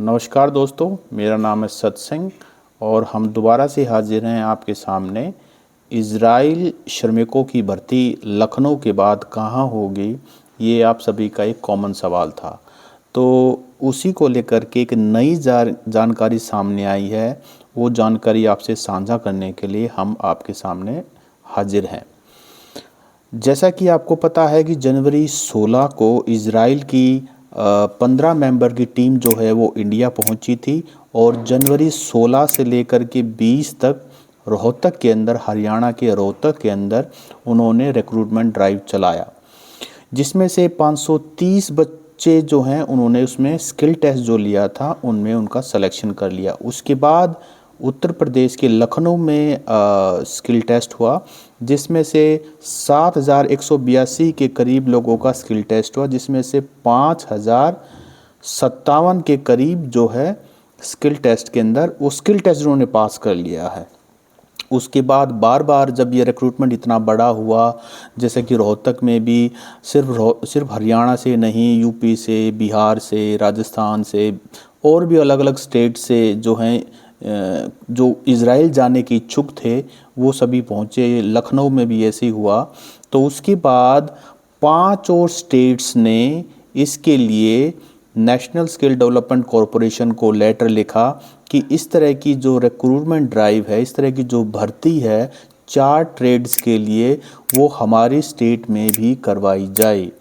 नमस्कार दोस्तों, मेरा नाम है सत्संग और हम दोबारा से हाजिर हैं आपके सामने। इज़राइल श्रमिकों की भर्ती लखनऊ के बाद कहाँ होगी, ये आप सभी का एक कॉमन सवाल था। तो उसी को लेकर के एक नई जानकारी सामने आई है। वो जानकारी आपसे साझा करने के लिए हम आपके सामने हाजिर हैं। जैसा कि आपको पता है कि जनवरी 16 को इज़राइल की 15 मेंबर की टीम जो है वो इंडिया पहुंची थी और जनवरी 16 से लेकर के 20 तक रोहतक के अंदर, हरियाणा के रोहतक के अंदर उन्होंने रिक्रूटमेंट ड्राइव चलाया, जिसमें से 530 बच्चे जो हैं उन्होंने उसमें स्किल टेस्ट जो लिया था उनमें उनका सिलेक्शन कर लिया। उसके बाद उत्तर प्रदेश के लखनऊ में स्किल टेस्ट हुआ, जिसमें से 7,182 के करीब लोगों का स्किल टेस्ट हुआ, जिसमें से 5,057 के करीब जो है स्किल टेस्ट के अंदर वो स्किल टेस्ट उन्होंने पास कर लिया है। उसके बाद बार बार जब ये रिक्रूटमेंट इतना बड़ा हुआ, जैसे कि रोहतक में भी सिर्फ हरियाणा से नहीं, यूपी से, बिहार से, राजस्थान से और भी अलग अलग स्टेट से जो हैं जो इज़राइल जाने के इच्छुक थे वो सभी पहुँचे। लखनऊ में भी ऐसे ही हुआ। तो उसके बाद 5 और स्टेट्स ने इसके लिए नेशनल स्किल डेवलपमेंट कॉरपोरेशन को लेटर लिखा कि इस तरह की जो रिक्रूटमेंट ड्राइव है, इस तरह की जो भर्ती है 4 ट्रेड्स के लिए, वो हमारी स्टेट में भी करवाई जाए।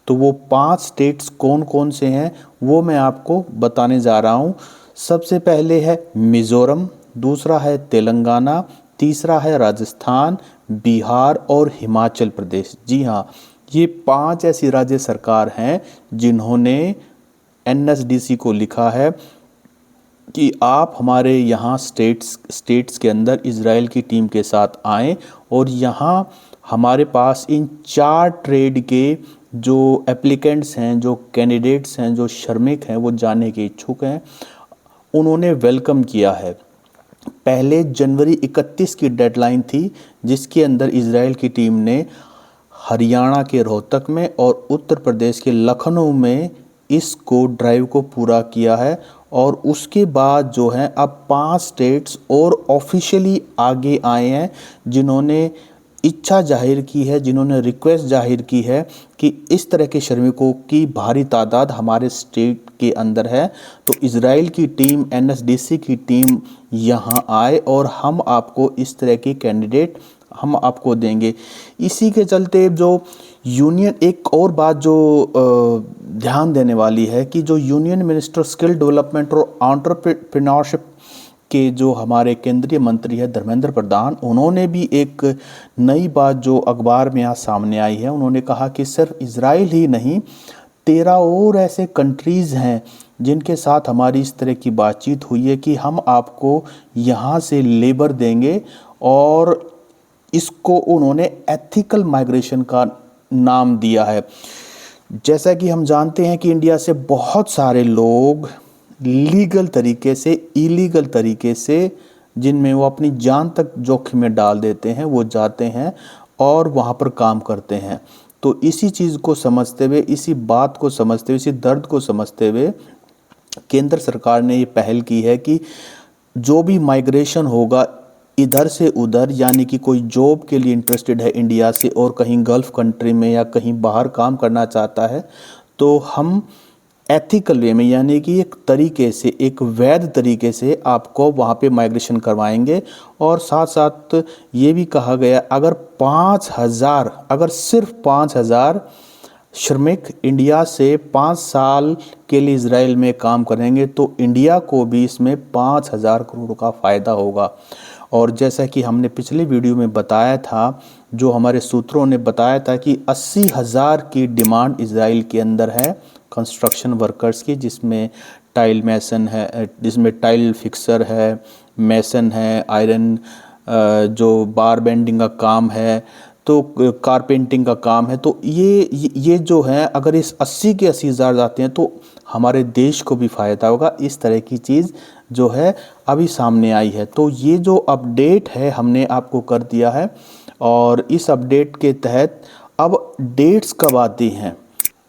तो वो 5 स्टेट्स कौन कौन से हैं वो मैं आपको बताने जा रहा हूँ। सबसे पहले है मिज़ोरम, दूसरा है तेलंगाना, तीसरा है राजस्थान, बिहार और हिमाचल प्रदेश। जी हाँ, ये 5 ऐसी राज्य सरकार हैं जिन्होंने एनएसडीसी को लिखा है कि आप हमारे यहाँ स्टेट्स के अंदर इज़राइल की टीम के साथ आएँ और यहाँ हमारे पास इन 4 ट्रेड के जो एप्लीकेंट्स हैं, जो कैंडिडेट्स हैं, जो श्रमिक हैं, वो जाने के इच्छुक हैं, उन्होंने वेलकम किया है। पहले जनवरी 31 की डेडलाइन थी, जिसके अंदर इज़राइल की टीम ने हरियाणा के रोहतक में और उत्तर प्रदेश के लखनऊ में इसको ड्राइव को पूरा किया है। और उसके बाद जो है अब 5 स्टेट्स और ऑफिशियली आगे आए हैं, जिन्होंने इच्छा जाहिर की है, जिन्होंने रिक्वेस्ट जाहिर की है कि इस तरह के श्रमिकों की भारी तादाद हमारे स्टेट के अंदर है, तो इज़राइल की टीम, एनएसडीसी की टीम यहाँ आए और हम आपको इस तरह के कैंडिडेट हम आपको देंगे। इसी के चलते जो यूनियन, एक और बात जो ध्यान देने वाली है कि जो यूनियन मिनिस्टर स्किल डेवलपमेंट और एंटरप्रेन्योरशिप के जो हमारे केंद्रीय मंत्री है धर्मेंद्र प्रधान, उन्होंने भी एक नई बात जो अखबार में आज सामने आई है, उन्होंने कहा कि सिर्फ इज़राइल ही नहीं, 13 और ऐसे कंट्रीज़ हैं जिनके साथ हमारी इस तरह की बातचीत हुई है कि हम आपको यहाँ से लेबर देंगे, और इसको उन्होंने एथिकल माइग्रेशन का नाम दिया है। जैसा कि हम जानते हैं कि इंडिया से बहुत सारे लोग लीगल तरीके से, इलीगल तरीके से, जिनमें वो अपनी जान तक जोखिम में डाल देते हैं, वो जाते हैं और वहाँ पर काम करते हैं। तो इसी चीज़ को समझते हुए, इसी बात को समझते हुए, इसी दर्द को समझते हुए केंद्र सरकार ने ये पहल की है कि जो भी माइग्रेशन होगा इधर से उधर, यानी कि कोई जॉब के लिए इंटरेस्टेड है इंडिया से और कहीं गल्फ़ कंट्री में या कहीं बाहर काम करना चाहता है, तो हम एथिकल वे में, यानी कि एक तरीके से, एक वैध तरीके से आपको वहाँ पे माइग्रेशन करवाएंगे। और साथ साथ ये भी कहा गया, अगर 5,000, अगर सिर्फ 5,000 श्रमिक इंडिया से 5 साल के लिए इज़राइल में काम करेंगे तो इंडिया को भी इसमें 5,000 करोड़ का फ़ायदा होगा। और जैसा कि हमने पिछले वीडियो में बताया था, जो हमारे सूत्रों ने बताया था कि 80,000 की डिमांड इज़राइल के अंदर है कंस्ट्रक्शन वर्कर्स की, जिसमें टाइल मैसन है, जिसमें टाइल फिक्सर है, मैसन है, आयरन जो बार बेंडिंग का काम है, तो कारपेंटिंग का काम है। तो ये जो है, अगर इस 80 के 80,000 जाते हैं तो हमारे देश को भी फ़ायदा होगा। इस तरह की चीज़ जो है अभी सामने आई है। तो ये जो अपडेट है हमने आपको कर दिया है, और इस अपडेट के तहत अब डेट्स कब आती हैं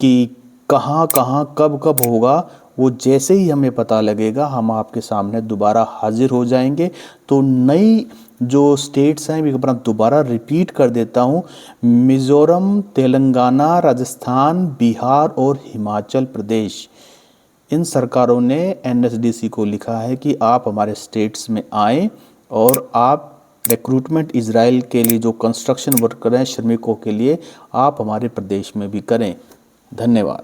कि कहाँ कहाँ कब कब होगा, वो जैसे ही हमें पता लगेगा हम आपके सामने दोबारा हाजिर हो जाएंगे। तो नई जो स्टेट्स हैं एक बार दोबारा रिपीट कर देता हूँ, मिज़ोरम, तेलंगाना, राजस्थान, बिहार और हिमाचल प्रदेश, इन सरकारों ने एनएसडीसी को लिखा है कि आप हमारे स्टेट्स में आएँ और आप रिक्रूटमेंट इजराइल के लिए जो कंस्ट्रक्शन वर्कर हैं, श्रमिकों के लिए, आप हमारे प्रदेश में भी करें। धन्यवाद।